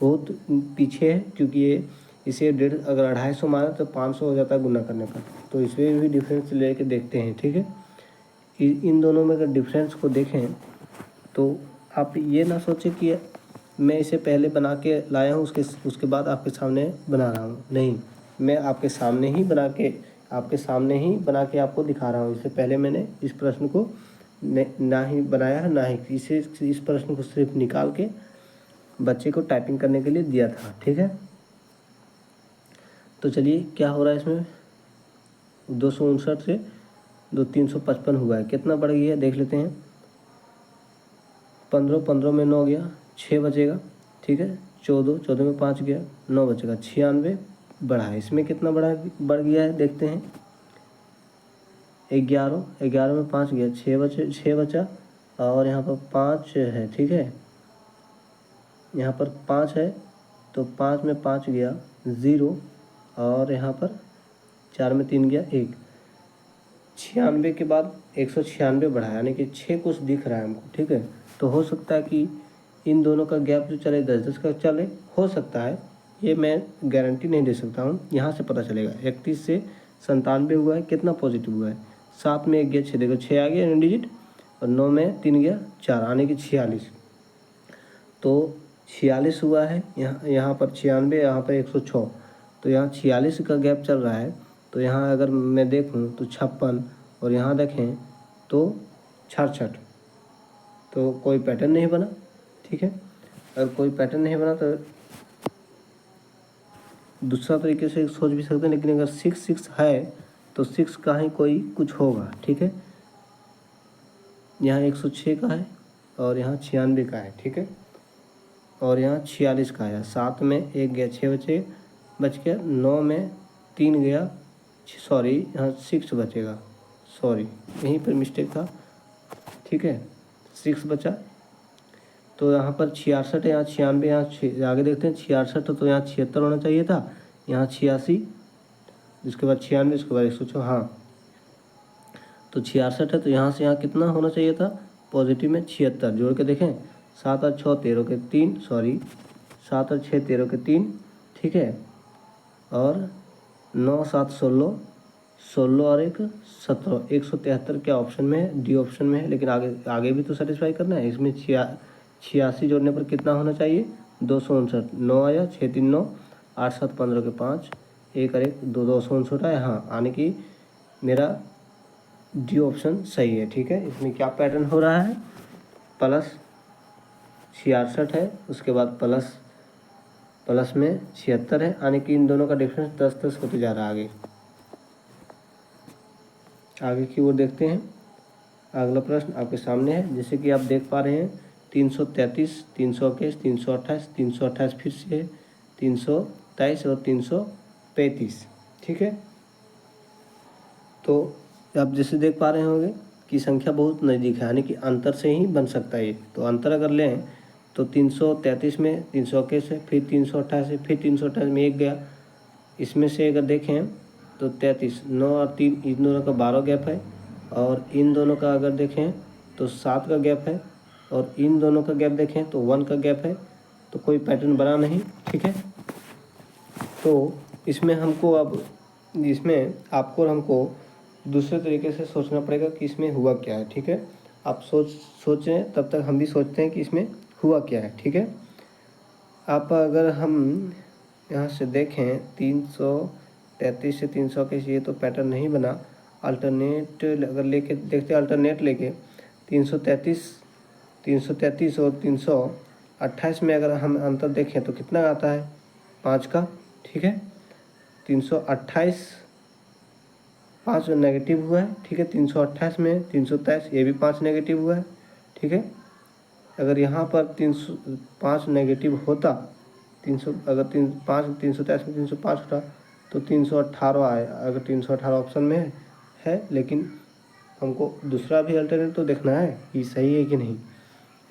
बहुत पीछे है, क्योंकि ये इसे 1.5 अगर 250 माना तो 500 हो जाता है गुना करने पर। तो इसमें भी डिफरेंस लेके देखते हैं। ठीक है, इन दोनों में अगर डिफरेंस को देखें तो आप ये ना सोचें कि मैं इसे पहले बना के लाया हूँ उसके बाद आपके सामने बना रहा हूँ, नहीं, मैं आपके सामने ही बना के आपको दिखा रहा हूँ। इससे पहले मैंने इस प्रश्न को ना ही बनाया है, ना ही इस प्रश्न को सिर्फ निकाल के बच्चे को टाइपिंग करने के लिए दिया था। ठीक है, तो चलिए क्या हो रहा है इसमें, 259 से 355 हुआ है, कितना बढ़ गया देख लेते हैं। 15 में 9 गया 6 बचेगा। ठीक है, 14 में 5 गया 9 बचेगा, 96 बढ़ा है। इसमें कितना बढ़ गया है देखते हैं, 11 में 5 गया 6 बचा, और यहाँ पर 5 है। ठीक है, यहाँ पर 5 है, तो 5 में 5 गया 0, और यहाँ पर 4 में 3 गया 1। 96 के बाद 196 बढ़ा, यानी कि 6 कुछ दिख रहा है हमको। ठीक है, तो हो सकता है कि इन दोनों का गैप जो चले 10-10 का चले, हो सकता है, ये मैं गारंटी नहीं दे सकता हूँ। यहाँ से पता चलेगा 31 से 97 हुआ है, कितना पॉजिटिव हुआ है, 7 में 1 गया 6, देखो 6 आ गया यूनिट डिजिट, और 9 में 3 गया 4, आने की 46। तो 46 हुआ है, यहाँ पर 96, यहाँ पर 106, तो यहाँ 46 का गैप चल रहा है। तो यहाँ अगर मैं देखूँ तो 56, और यहाँ देखें तो 66, तो कोई पैटर्न नहीं बना। ठीक है, अगर कोई पैटर्न नहीं बना तो दूसरा तरीके से सोच भी सकते हैं, लेकिन अगर 6 है तो 6 का ही कोई कुछ होगा। ठीक है, यहाँ 106 का है, और यहाँ 96 का है। ठीक है, और यहाँ 46 का है। 7 में 1 गया 6 बच गया, 9 में 3 गया, सॉरी यहाँ 6 बचेगा, सॉरी यहीं पर मिस्टेक था। ठीक है, 6 बचा, तो यहाँ पर 66 है, यहाँ 96, यहाँ आगे देखते हैं 66, तो यहाँ 76 होना चाहिए था, यहाँ 86, जिसके बाद 96, इसके बाद 106, हाँ तो 66 है, तो यहाँ से यहाँ कितना होना चाहिए था पॉजिटिव में 76, जोड़ के देखें 7 और 6 13 के 3, सॉरी 7 और 6 13 के 3। ठीक है, और 9 7 16, 16 और 1 17, 173 क्या ऑप्शन में है, डी ऑप्शन में है। लेकिन आगे भी तो सेटिस्फाई करना है। इसमें 86 जोड़ने पर कितना होना चाहिए 259, 9 आया, 6 3 9, 8 7 15 के 5, 1 और 1 2, 259 आया, हाँ आने की मेरा डी ऑप्शन सही है। ठीक है, इसमें क्या पैटर्न हो रहा है, प्लस 66 है, उसके बाद प्लस में 76 है, आने की इन दोनों का डिफरेंस 10 होते जा रहा है। आगे की ओर देखते हैं। अगला प्रश्न आपके सामने है, जैसे कि आप देख पा रहे हैं 333, 321, 328, 328 फिर से है, 323 और 335। ठीक है, तो आप जैसे देख पा रहे होंगे कि संख्या बहुत नज़दीक है, यानी कि अंतर से ही बन सकता है ये। तो अंतर अगर लें तो 333 में 321 है, फिर 328 है, फिर 328 में 1 गया। इसमें से अगर देखें तो 33, 9 और 3 इन दोनों का 12 गैप है, और इन दोनों का अगर देखें तो 7 का गैप है, और इन दोनों का गैप देखें तो 1 का गैप है, तो कोई पैटर्न बना नहीं। ठीक है, तो इसमें आपको और हमको दूसरे तरीके से सोचना पड़ेगा कि इसमें हुआ क्या है। ठीक है, आप सोचें तब तक हम भी सोचते हैं कि इसमें हुआ क्या है। ठीक है, आप अगर हम यहाँ से देखें 333 से 321, ये तो पैटर्न नहीं बना। अल्टरनेट अगर लेके देखते हैं, अल्टरनेट लेके 333 और 328 में अगर हम अंतर देखें तो कितना आता है 5 का। ठीक है, 328 5 नेगेटिव हुआ है। ठीक है, 328 में 323 ये भी 5 नेगेटिव हुआ है। ठीक है, अगर यहाँ पर 305 नेगेटिव होता, 300 अगर 323 में 305 होता तो 318 आए। अगर 318 ऑप्शन में है, लेकिन हमको दूसरा भी अल्टरनेट तो देखना है कि सही है कि नहीं।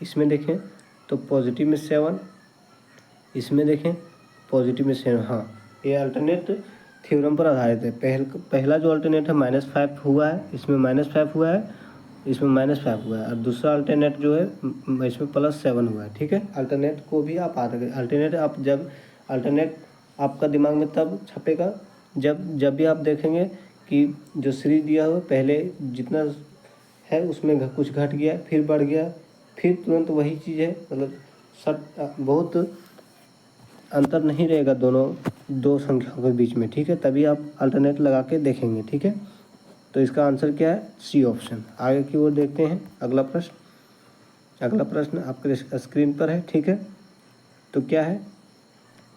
इसमें देखें तो पॉजिटिव में 7, इसमें देखें पॉजिटिव में 7, हाँ ये अल्टरनेट थ्योरम पर आधारित है। पहला जो अल्टरनेट है -5 हुआ है, इसमें -5 हुआ है, इसमें -5 हुआ है, और दूसरा अल्टरनेट जो है इसमें +7 हुआ है। ठीक है, अल्टरनेट को भी आप अल्टरनेट अल्टरनेट आपका दिमाग में तब छपेगा जब भी आप देखेंगे कि जो सीरीज दिया हुआ पहले जितना है उसमें कुछ घट गया, फिर बढ़ गया, फिर तुरंत वही चीज़ है, मतलब बहुत अंतर नहीं रहेगा दो संख्याओं के बीच में। ठीक है, तभी आप अल्टरनेट लगा के देखेंगे। ठीक है, तो इसका आंसर क्या है, सी ऑप्शन। आगे की ओर देखते हैं अगला प्रश्न आपके स्क्रीन पर है। ठीक है, तो क्या है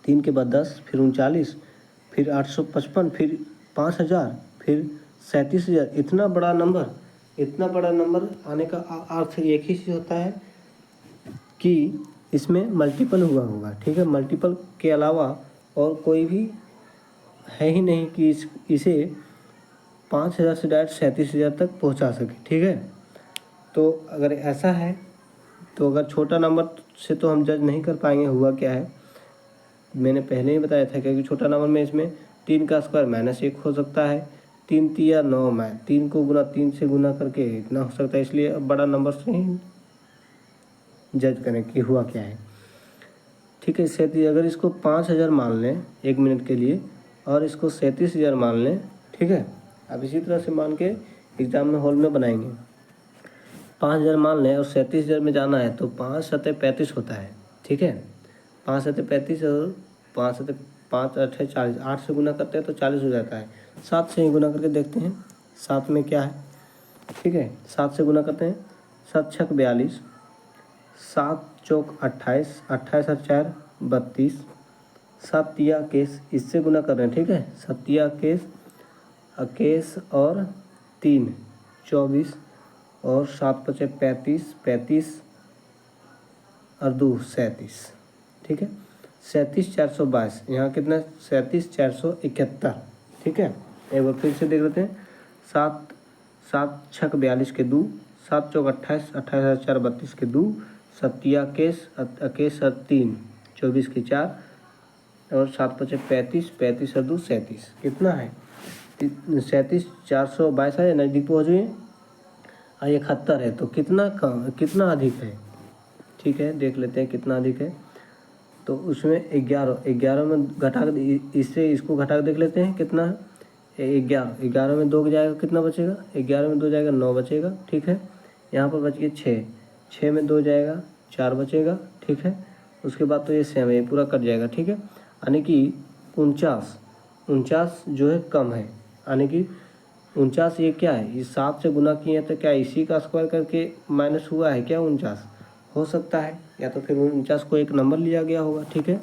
3 के बाद 10, फिर 39, फिर 855, फिर 5000, फिर 37,000। इतना बड़ा नंबर आने का अर्थ एक ही चीज़ होता है कि इसमें मल्टीपल हुआ होगा। ठीक है, मल्टीपल के अलावा और कोई भी है ही नहीं कि इसे 5000 से डायरेक्ट 37,000 तक पहुंचा सके। ठीक है, तो अगर ऐसा है तो अगर छोटा नंबर से तो हम जज नहीं कर पाएंगे हुआ क्या है। मैंने पहले ही बताया था क्योंकि छोटा नंबर में इसमें 3 का स्क्वायर -1 हो सकता है, 3 तिया 9 में 3 को 3 से गुना करके इतना हो सकता है, इसलिए अब बड़ा नंबर से ही जज करें कि हुआ क्या है। ठीक है, अगर इसको 5000 मान लें 1 मिनट के लिए, और इसको 37,000 मान लें। ठीक है, अब इसी तरह से मान के एग्ज़ाम में हॉल में बनाएंगे। 5,000 मान लें और 37,000 में जाना है तो 5 सतह 35 होता है, ठीक है। 5 सतह 35 और 5 सतह 5 अठे 40, 8 से गुना करते हैं तो 40 हो जाता है। 7 से ही गुना करके देखते हैं 7 में क्या है, ठीक है। 7 से गुना करते हैं, 7 छक 42, 7 चौक 28, 28 और 4 32, 7 तिया केस, इससे गुना कर रहे हैं, ठीक है। 7 तिया केस, केस और 3 24 और 7 पचे 35, 35 और 2 37, ठीक है। 37,422, यहाँ कितना 37,471, ठीक है। एक बार फिर से देख लेते हैं। 7 7 छक 42 के 2, 7 चौक 28, 28 और 4 32 के 2, 7 तिया केस केस और 3 24 के 4 और 7 पचे 35, 35 और 2 37, कितना है 37,422 है, नज़दीक पहुँच गए। और 71 है तो कितना कम, कितना अधिक है, ठीक है। देख लेते हैं कितना अधिक है। तो उसमें 11 में घटा इससे इसको घटा कर देख लेते हैं कितना है। 11 में 2 जाएगा कितना बचेगा, 11 में 2 जाएगा 9 बचेगा, ठीक है। यहाँ पर बच गए 6 में 2 जाएगा 4 बचेगा, ठीक है। उसके बाद तो ये सेम है, ये पूरा कट जाएगा, ठीक है। यानी कि 49 जो है कम है, यानी कि 49 ये क्या है, ये 7 से गुना किए हैं तो क्या इसी का स्क्वायर करके माइनस हुआ है क्या 49 हो सकता है, या तो फिर 49 को एक नंबर लिया गया होगा, ठीक है।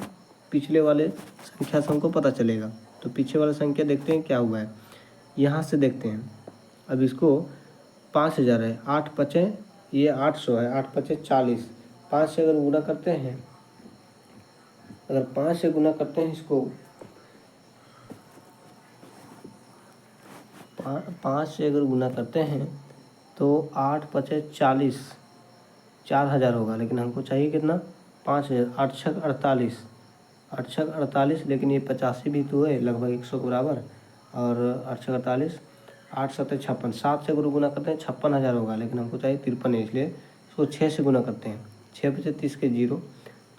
पिछले वाले संख्या से हमको पता चलेगा। तो पीछे वाला संख्या देखते हैं क्या हुआ है, यहाँ से देखते हैं। अब इसको 5,000 है, 8 पचे ये 800 है, 8 पचे 40, 5 से अगर गुना करते हैं, अगर 5 से गुना करते हैं इसको 5 से अगर गुना करते हैं तो 8 पचे 40, 4,000 होगा, लेकिन हमको चाहिए कितना 5,000। 8 छक 48, 8 छक 48, लेकिन ये 85 भी तो है लगभग 100 के बराबर, और 8 छक 48, 8 सत्तर 56, 7 से अगर गुना करते हैं 56,000 होगा, लेकिन हमको चाहिए 53 है, इसलिए इसको 6 से गुना करते हैं। 6 पचे 30 के 0,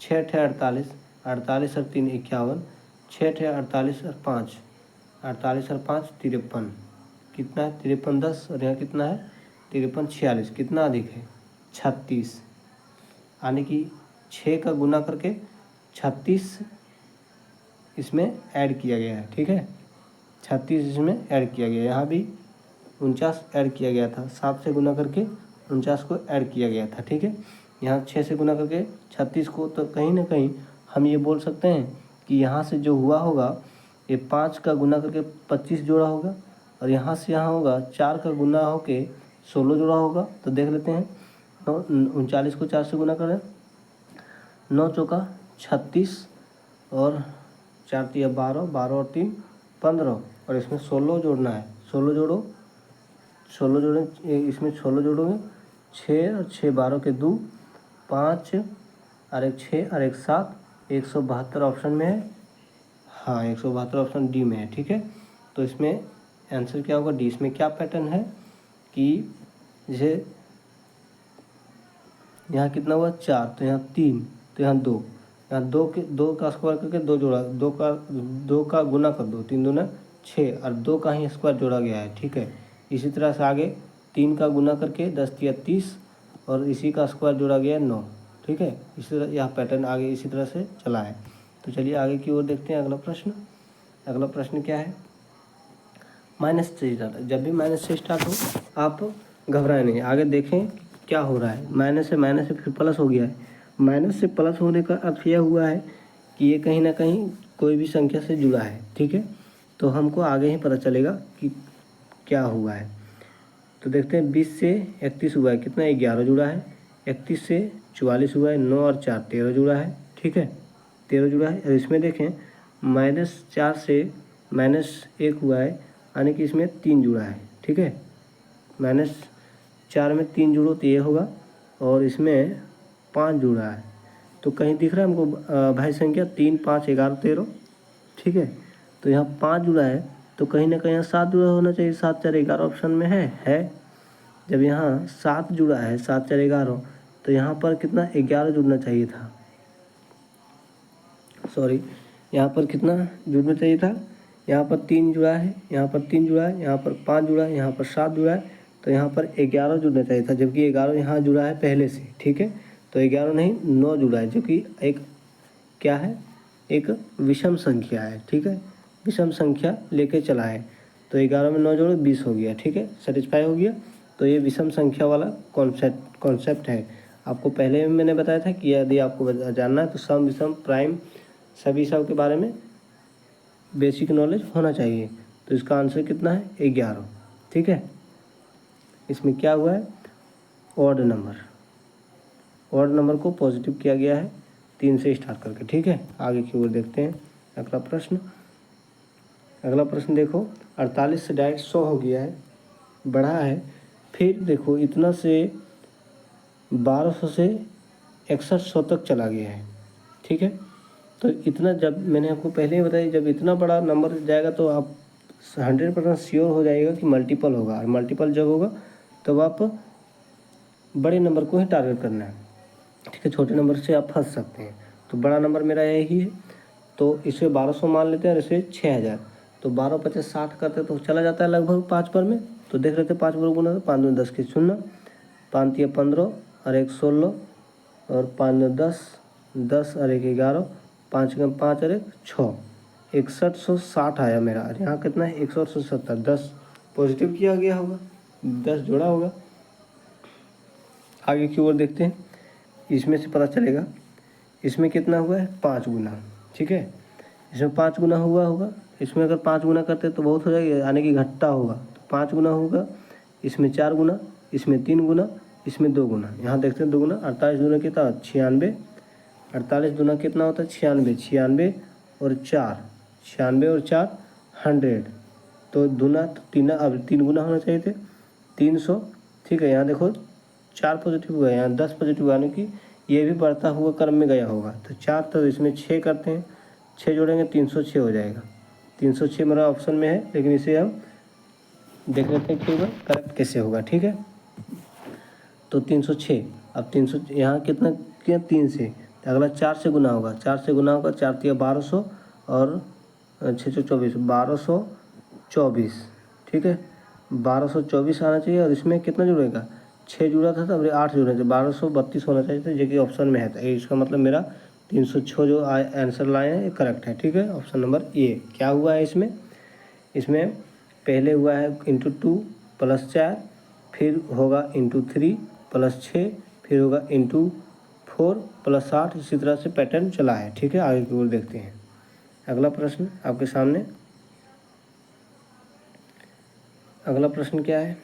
6 अठे 48, 48 और 3 51, 6 अठे 48 और 5, 48 और 5 53, कितना है 53 10, और यहाँ कितना है 53 46, कितना अधिक है 36, यानी कि 6 का गुना करके 36 इसमें ऐड किया गया है, ठीक है। 36 इसमें ऐड किया गया, यहाँ भी 49 ऐड किया गया था, 7 से गुना करके 49 को ऐड किया गया था, ठीक है। यहाँ 6 से गुना करके 36 को, तो कहीं ना कहीं हम ये बोल सकते हैं कि यहाँ से जो हुआ होगा ये 5 का गुना करके 25 जोड़ा होगा, और यहाँ से यहाँ होगा 4 का गुना होके 16 जोड़ा होगा। तो देख लेते हैं, 39 को 4 से गुना करें, 9 चौका 36 और 4 तिया 12, 12 और 3 15, और इसमें 16 जोड़ना है, 16 जोड़ो, 16 जोड़ें, इसमें 16 जोड़ोगे 6 और 6 12 के 2, 5 और एक 6 और एक 7, 172 ऑप्शन में है। हाँ 172 ऑप्शन डी में है, ठीक है। तो इसमें आंसर क्या होगा डी। इसमें क्या पैटर्न है कि जैसे यहाँ कितना हुआ 4, तो यहाँ 3, तो यहाँ 2, यहाँ 2 का स्क्वायर करके 2 जोड़ा, 2 का गुना कर दो, 3 दूना 6, और 2 का ही स्क्वायर जोड़ा गया है, ठीक है। इसी तरह से आगे 3 का गुना करके 10 तिया 30, और इसी का स्क्वायर जोड़ा गया है 9, ठीक है। इसी तरह यह पैटर्न आगे इसी तरह से चला है। तो चलिए आगे की ओर देखते हैं। अगला प्रश्न क्या है, माइनस से स्टार्ट। जब भी माइनस से स्टार्ट हो आप घबराएं नहीं, आगे देखें क्या हो रहा है। माइनस से फिर प्लस हो गया है। माइनस से प्लस होने का अर्थ यह हुआ है कि ये कहीं ना कहीं कोई भी संख्या से जुड़ा है, ठीक है। तो हमको आगे ही पता चलेगा कि क्या हुआ है। तो देखते हैं 20 से 31 हुआ है, कितना 11 जुड़ा है। 31 से 44 हुआ है, 9 और 4 13 जुड़ा है, ठीक है, 13 जुड़ा है। और इसमें देखें -4 से -1 हुआ है, यानी कि इसमें 3 जुड़ा है, ठीक है। -4 में 3 जुड़ो तो ये होगा, और इसमें 5 जुड़ा है। तो कहीं दिख रहा है हमको भाई संख्या 3 5 11 13, ठीक है। तो यहाँ 5 जुड़ा है, तो कहीं ना कहीं 7 जुड़ा होना चाहिए। 7 4 11 ऑप्शन में है। जब यहाँ 7 जुड़ा है, 7 4 11, तो यहाँ पर कितना 11 जुड़ना चाहिए था, सॉरी, यहाँ पर कितना जुड़ना चाहिए था। यहाँ पर 3 जुड़ा है, यहाँ पर 3 जुड़ा है, यहाँ पर 5 जुड़ा है, यहाँ पर 7 जुड़ा है, तो यहाँ पर 11 जुड़ना चाहिए था, जबकि 11 यहाँ जुड़ा है पहले से, ठीक है। तो 11 नहीं 9 जुड़ा है, जो कि एक क्या है, एक विषम संख्या है, ठीक है। विषम संख्या लेके चला है, तो 11 में 9 जोड़ो 20 हो गया, ठीक है, सेटिस्फाई हो गया। तो ये विषम संख्या वाला कॉन्सेप्ट है। आपको पहले में मैंने बताया था कि यदि आपको जानना है तो सम विषम प्राइम सभी सब के बारे में बेसिक नॉलेज होना चाहिए। तो इसका आंसर कितना है, 11, ठीक है। इसमें क्या हुआ है, ऑड नंबर को पॉजिटिव किया गया है 3 से स्टार्ट करके, ठीक है। आगे की ओर देखते हैं अगला प्रश्न देखो, 48 से डायरेक्ट 100 हो गया है, बढ़ा है। फिर देखो इतना से 1200 से 6100 तक चला गया है, ठीक है। तो इतना, जब मैंने आपको पहले ही बताया, जब इतना बड़ा नंबर जाएगा तो आप 100% श्योर हो जाएगा कि मल्टीपल होगा, और मल्टीपल जब होगा तब आप बड़े नंबर को ही टारगेट करना है, ठीक है। छोटे नंबर से आप फंस सकते हैं। तो बड़ा नंबर मेरा यही है, तो इसे 1200 मान लेते हैं और इसे 6000। तो 12 50 60 करते तो चला जाता है लगभग 5 पर में। तो देख लेते हैं 5 पर गुना, 5 दूनी 10 की 0, 5 तिया 15 और 1 16 और 5 दूनी 10, 10 और 1 11, 5 कम 5 और 1 6, 6160 आया मेरा। और यहाँ कितना है, 170, 10 पॉजिटिव किया गया होगा, 10 जोड़ा होगा। आगे की ओर देखते हैं, इसमें से पता चलेगा इसमें कितना हुआ है, 5 गुना, ठीक है। इसमें 5 गुना हुआ होगा, इसमें अगर 5 गुना करते तो बहुत हो जाएगा, यानी कि घटता होगा। तो 5 गुना होगा, इसमें 4 गुना, इसमें 3 गुना, इसमें 2 गुना। यहाँ देखते हैं 2 गुना, 48 दूना कितना 96, 48 दूना कितना होता है 96, 96 और 4, 96 और 4 100। तो दूना तो 3, अब 3 गुना होना चाहिए थे 300, ठीक है। यहाँ देखो 4 पॉजिटिव हुआ, यहाँ 10 पॉजिटिव, यानी कि ये भी बढ़ता हुआ क्रम में गया होगा। तो 4, तो इसमें 6 करते हैं, 6 जोड़ेंगे 306 हो जाएगा। 306 मेरा ऑप्शन में है, लेकिन इसे हम देख लेते हैं कि करेक्ट कैसे होगा, ठीक है। तो 306, अब 300 यहाँ कितना किया 3 से, तो अगला 4 से गुना होगा, 4 से गुना होगा, 4 तिया 1200 और 6 24, 1224, ठीक है। 1224 आना चाहिए, और इसमें कितना जुड़ेगा, 6 जुड़ा था, तब 8 जुड़ना चाहिए, 1232 होना चाहिए था, जो कि ऑप्शन में है। तो इसका मतलब मेरा 306 जो आंसर लाए हैं ये करेक्ट है, ठीक है। Option number A. क्या हुआ है इसमें पहले हुआ है × 2 + 4, फिर होगा × 3 + 6, फिर होगा × 4 + 8। इसी तरह से पैटर्न चला है, ठीक है। आगे की ओर देखते हैं अगला प्रश्न आपके सामने। अगला प्रश्न क्या है,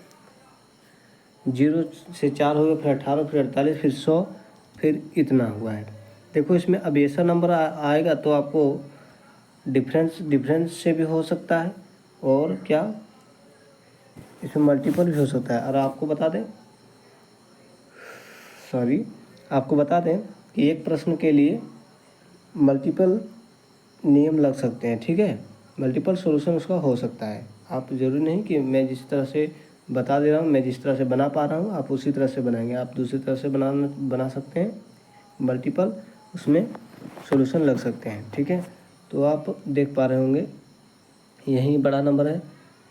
0 से 4 हो गया, फिर 18, फिर 48, फिर 100, फिर इतना हुआ है। देखो इसमें अब ऐसा नंबर आएगा तो आपको डिफरेंस से भी हो सकता है, और क्या इसमें मल्टीपल भी हो सकता है। और आपको बता दें कि एक प्रश्न के लिए मल्टीपल नियम लग सकते हैं, ठीक है। मल्टीपल सॉल्यूशन उसका हो सकता है। आप ज़रूरी नहीं कि मैं जिस तरह से बता दे रहा हूँ, मैं जिस तरह से बना पा रहा हूँ आप उसी तरह से बनाएंगे, आप दूसरी तरह से बना सकते हैं। मल्टीपल उसमें सॉल्यूशन लग सकते हैं, ठीक है। तो आप देख पा रहे होंगे यही बड़ा नंबर है,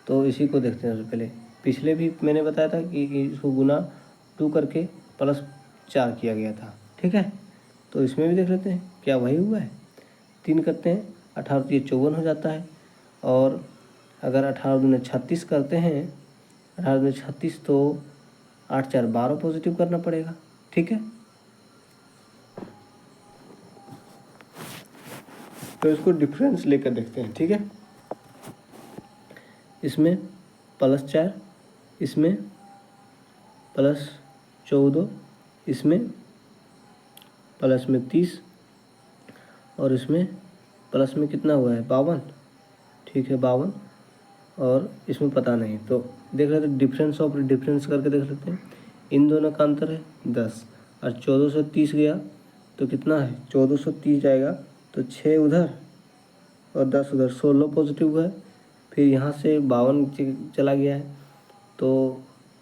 तो इसी को देखते हैं। सबसे पहले पिछले भी मैंने बताया था कि इसको गुना 2 करके +4 किया गया था, ठीक है। तो इसमें भी देख लेते हैं क्या वही हुआ है। 3 करते हैं, 18 × 3 = 54 हो जाता है। और अगर 18 दूनी 36 करते हैं, 18 दूनी 36, तो 8 4 12 पॉजिटिव करना पड़ेगा, ठीक है। तो इसको डिफरेंस लेकर देखते हैं, ठीक है। इसमें +4, इसमें +14, इसमें प्लस में 30, और इसमें प्लस में कितना हुआ है 52, ठीक है 52, और इसमें पता नहीं। तो देख लेते हैं डिफरेंस ऑफ डिफरेंस करके देख लेते हैं। इन दोनों का अंतर है 10, और 14 से 30 गया तो कितना है 1430 जाएगा, तो 6 उधर और 10 उधर, 16 पॉजिटिव हुआ है। फिर यहाँ से 52 चला गया है, तो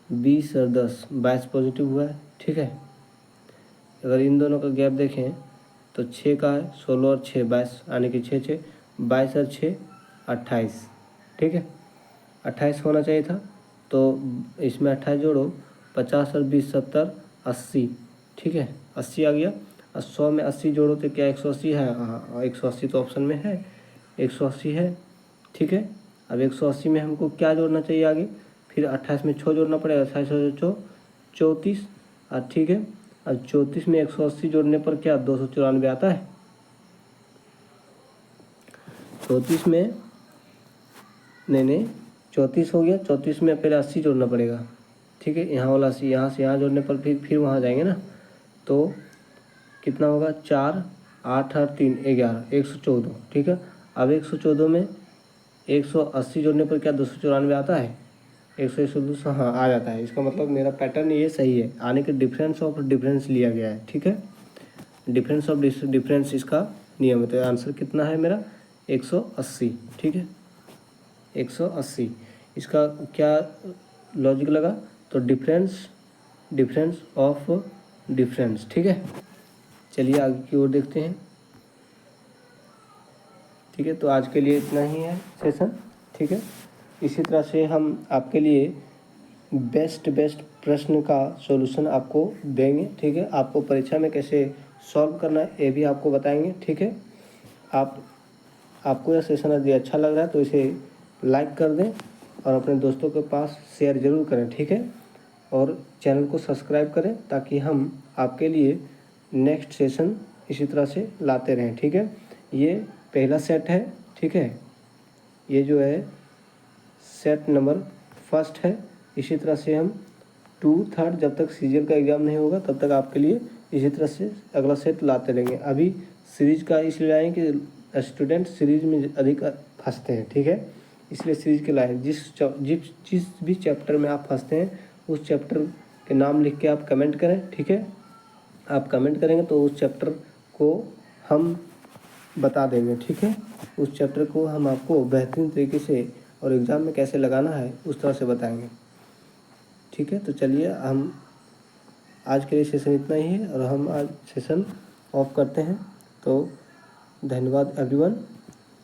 20 और 10 22 पॉजिटिव हुआ है, ठीक है। अगर इन दोनों का गैप देखें तो 6 का है, 16 और 6 22, यानी कि 6 6 22 और 6 28, ठीक है। 28 होना चाहिए था, तो इसमें 28 जोड़ो, 50 और 20 70 80, ठीक है 80 आ गया। और 100 में 80 जोड़ो तो क्या 180 है? हाँ 180 तो ऑप्शन में है, 180 है, ठीक है। अब 180 में हमको क्या जोड़ना चाहिए आगे? फिर 28 में 6 जोड़ना पड़ेगा, 28 और 34, ठीक है। और 34 में 180 जोड़ने पर क्या 294 आता है? 34 में नहीं 34 हो गया, 34 में पहले 80 जोड़ना पड़ेगा, ठीक है। यहाँ वाला 80 यहाँ से यहाँ जोड़ने पर फिर वहाँ जाएंगे ना, तो कितना होगा? 4 8 और 3 11, 114, ठीक है। अब 114 में 180 जोड़ने पर क्या 294 आता है? 100 हाँ आ जाता है। इसका मतलब मेरा पैटर्न ये सही है, आने के डिफरेंस ऑफ डिफरेंस लिया गया है, ठीक है। डिफरेंस ऑफ डिफरेंस इसका नियम है। तो आंसर कितना है मेरा? 180, ठीक है 180। इसका क्या लॉजिक लगा? तो डिफरेंस ऑफ डिफरेंस, ठीक है। चलिए आगे की ओर देखते हैं, ठीक है। तो आज के लिए इतना ही है सेशन, ठीक है। इसी तरह से हम आपके लिए बेस्ट प्रश्न का सॉल्यूशन आपको देंगे, ठीक है। आपको परीक्षा में कैसे सॉल्व करना है ये भी आपको बताएंगे, ठीक है। आपको यह सेशन यदि अच्छा लग रहा है तो इसे लाइक कर दें और अपने दोस्तों के पास शेयर ज़रूर करें, ठीक है। और चैनल को सब्सक्राइब करें ताकि हम आपके लिए नेक्स्ट सेशन इसी तरह से लाते रहें, ठीक है। ये पहला सेट है, ठीक है। ये जो है सेट नंबर फर्स्ट है। इसी तरह से हम 2 3 जब तक सीजीएल का एग्ज़ाम नहीं होगा तब तक आपके लिए इसी तरह से अगला सेट लाते रहेंगे। अभी सीरीज का इसलिए लाएँ कि स्टूडेंट सीरीज में अधिक फंसते हैं, ठीक है। इसलिए सीरीज के लाए। जिस भी चैप्टर में आप फंसते हैं उस चैप्टर के नाम लिख के आप कमेंट करें, ठीक है। आप कमेंट करेंगे तो उस चैप्टर को हम बता देंगे, ठीक है। उस चैप्टर को हम आपको बेहतरीन तरीके से और एग्ज़ाम में कैसे लगाना है उस तरह से बताएंगे, ठीक है। तो चलिए हम आज के लिए सेशन इतना ही है और हम आज सेशन ऑफ करते हैं। तो धन्यवाद एवरीवन।